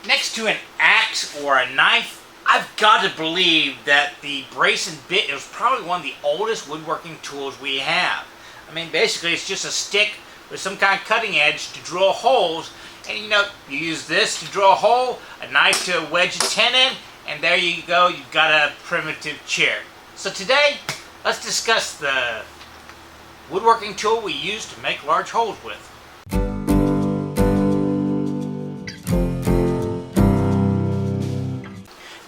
Next to an axe or a knife, I've got to believe that the brace and bit is probably one of the oldest woodworking tools we have. I mean, basically it's just a stick with some kind of cutting edge to drill holes, and you use this to drill a hole, a knife to wedge a tenon, and there you go, you've got a primitive chair. So today, let's discuss the woodworking tool we use to make large holes with.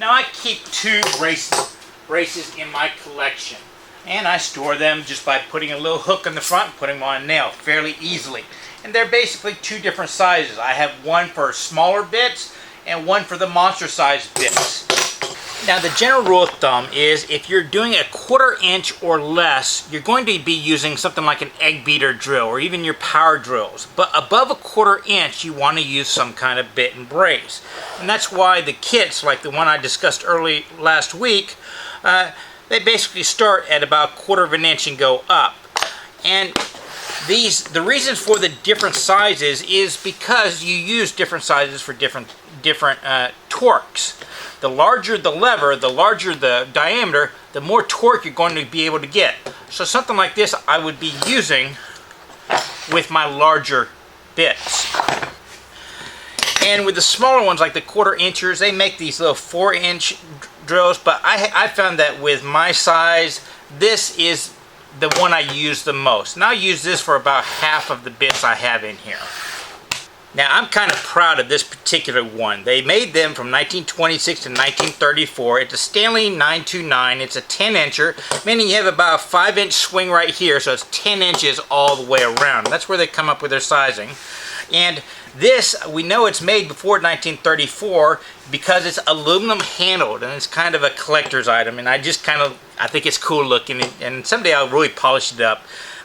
Now I keep two braces in my collection, and I store them just by putting a little hook in the front and putting them on a nail fairly easily. And they're basically two different sizes. I have one for smaller bits and one for the monster size bits. Now the general rule of thumb is if you're doing a 1/4 inch or less, you're going to be using something like an egg beater drill or even your power drills. But above a 1/4 inch, you want to use some kind of bit and brace. And that's why the kits, like the one I discussed early last week, they basically start at about 1/4 inch and go up. And the reason for the different sizes is because you use different sizes for different torques. The larger the lever, the larger the diameter, the more torque you're going to be able to get. So something like this I would be using with my larger bits. And with the smaller ones, like the 1/4 inchers, they make these little 4-inch drills, but I found that with my size, this is the one I use the most. And I use this for about half of the bits I have in here. Now I'm kind of proud of this particular one. They made them from 1926 to 1934. It's a Stanley 929. It's a 10-incher, meaning you have about a 5-inch swing right here, so it's 10 inches all the way around. That's where they come up with their sizing. And this, we know it's made before 1934 because it's aluminum handled, and it's kind of a collector's item, and I think it's cool looking, and someday I'll really polish it up.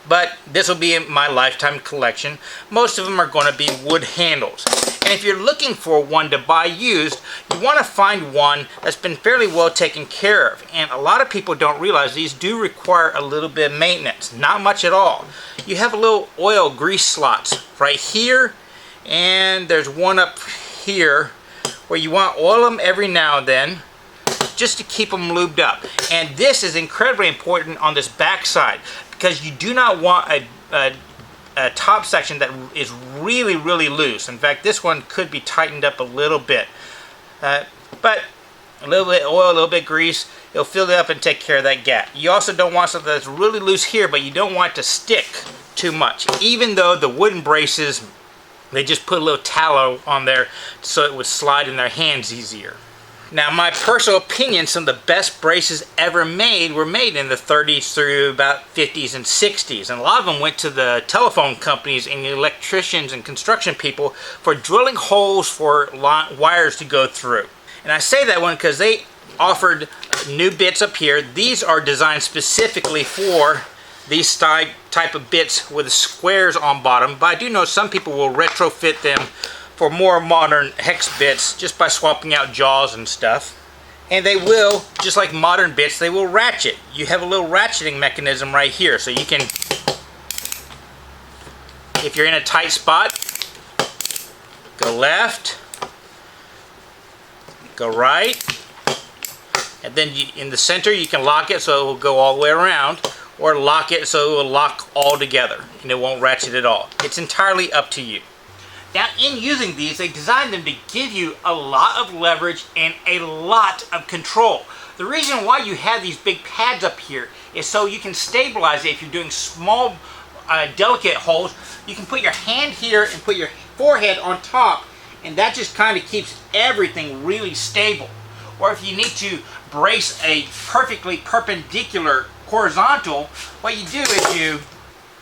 But this will be in my lifetime collection. Most of them are going to be wood handles. And if you're looking for one to buy used, you want to find one that's been fairly well taken care of. And a lot of people don't realize these do require a little bit of maintenance. Not much at all. You have a little oil grease slots right here, and there's one up here where you want to oil them every now and then just to keep them lubed up. And this is incredibly important on this back side, because you do not want a top section that is really, really loose. In fact, this one could be tightened up a little bit. But a little bit oil, a little bit grease, it'll fill it up and take care of that gap. You also don't want something that's really loose here, but you don't want it to stick too much. Even though the wooden braces, they just put a little tallow on there so it would slide in their hands easier. Now, my personal opinion, some of the best braces ever made were made in the 30s through about 50s and 60s. And a lot of them went to the telephone companies and the electricians and construction people for drilling holes for wires to go through. And I say that one because they offered new bits up here. These are designed specifically for these type of bits with squares on bottom. But I do know some people will retrofit them for more modern hex bits just by swapping out jaws and stuff. And they will, just like modern bits, they will ratchet. You have a little ratcheting mechanism right here, so you can, if you're in a tight spot, go left, go right, and then in the center you can lock it so it will go all the way around, or lock it so it will lock all together and it won't ratchet at all. It's entirely up to you. Now, in using these, they designed them to give you a lot of leverage and a lot of control. The reason why you have these big pads up here is so you can stabilize it. If you're doing small, delicate holes, you can put your hand here and put your forehead on top, and that just kind of keeps everything really stable. Or if you need to brace a perfectly perpendicular horizontal, what you do is you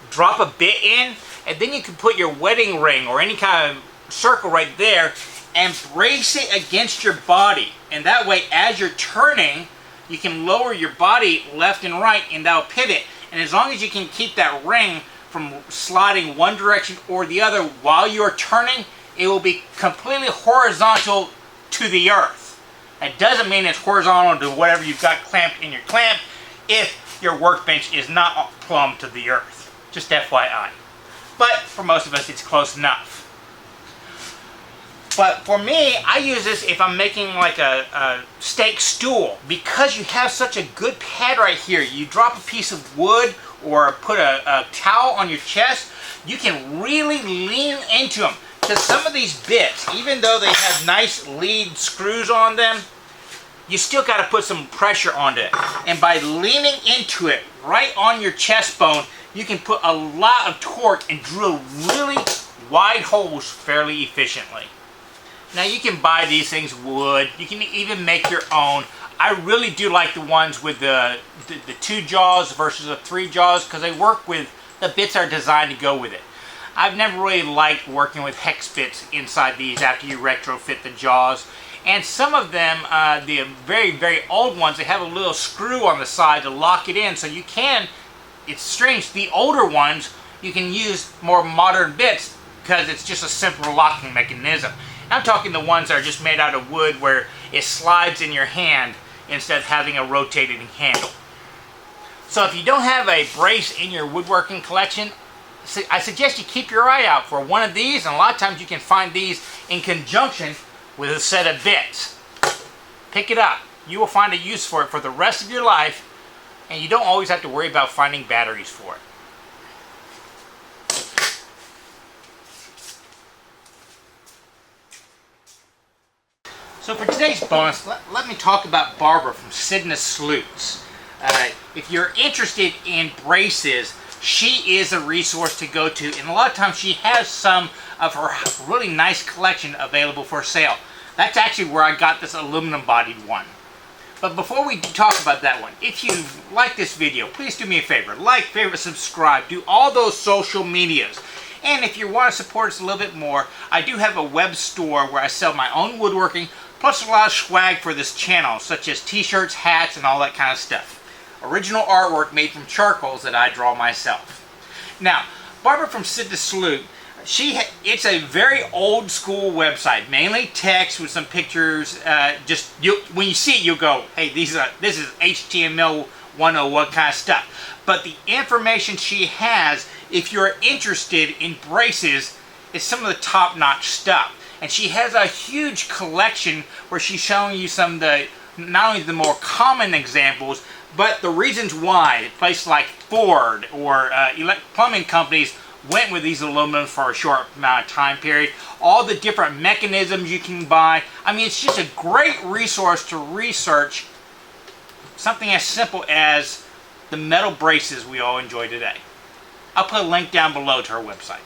drop a bit in, and then you can put your wedding ring or any kind of circle right there and brace it against your body. And that way, as you're turning, you can lower your body left and right, and that'll pivot. And as long as you can keep that ring from sliding one direction or the other while you're turning, it will be completely horizontal to the earth. That doesn't mean it's horizontal to whatever you've got clamped in your clamp if your workbench is not plumb to the earth. Just FYI. But for most of us, it's close enough. But for me, I use this if I'm making like a steak stool, because you have such a good pad right here. You drop a piece of wood or put a towel on your chest, you can really lean into them. Because some of these bits, even though they have nice lead screws on them, you still got to put some pressure on it. And by leaning into it right on your chest bone, you can put a lot of torque and drill really wide holes fairly efficiently. Now you can buy these things wood, you can even make your own. I really do like the ones with the 2 jaws versus the 3 jaws, because they work with, the bits are designed to go with it. I've never really liked working with hex bits inside these after you retrofit the jaws. And some of them, the very, very old ones, they have a little screw on the side to lock it in, so you can, it's strange, the older ones, you can use more modern bits because it's just a simple locking mechanism. I'm talking the ones that are just made out of wood where it slides in your hand instead of having a rotating handle. So if you don't have a brace in your woodworking collection, I suggest you keep your eye out for one of these, and a lot of times you can find these in conjunction with a set of bits. Pick it up. You will find a use for it for the rest of your life, and you don't always have to worry about finding batteries for it. So for today's bonus, let me talk about Barbara from Sydnas Sloots. If you're interested in braces, she is a resource to go to, and a lot of times she has some of her really nice collection available for sale. That's actually where I got this aluminum bodied one. But before we talk about that one, if you like this video, please do me a favor. Like, favorite, subscribe, do all those social medias. And if you want to support us a little bit more, I do have a web store where I sell my own woodworking, plus a lot of swag for this channel, such as t-shirts, hats, and all that kind of stuff. Original artwork made from charcoals that I draw myself. Now, Barbara from Sydnas Sloot, it's a very old school website, mainly text with some pictures. When you see it, you'll go, hey, this is HTML 101 kind of stuff. But the information she has, if you're interested in braces, is some of the top-notch stuff. And she has a huge collection where she's showing you some of the, not only the more common examples, but the reasons why places like Ford or plumbing companies went with these aluminum for a short amount of time period. All the different mechanisms you can buy. I mean, it's just a great resource to research something as simple as the metal braces we all enjoy today. I'll put a link down below to her website.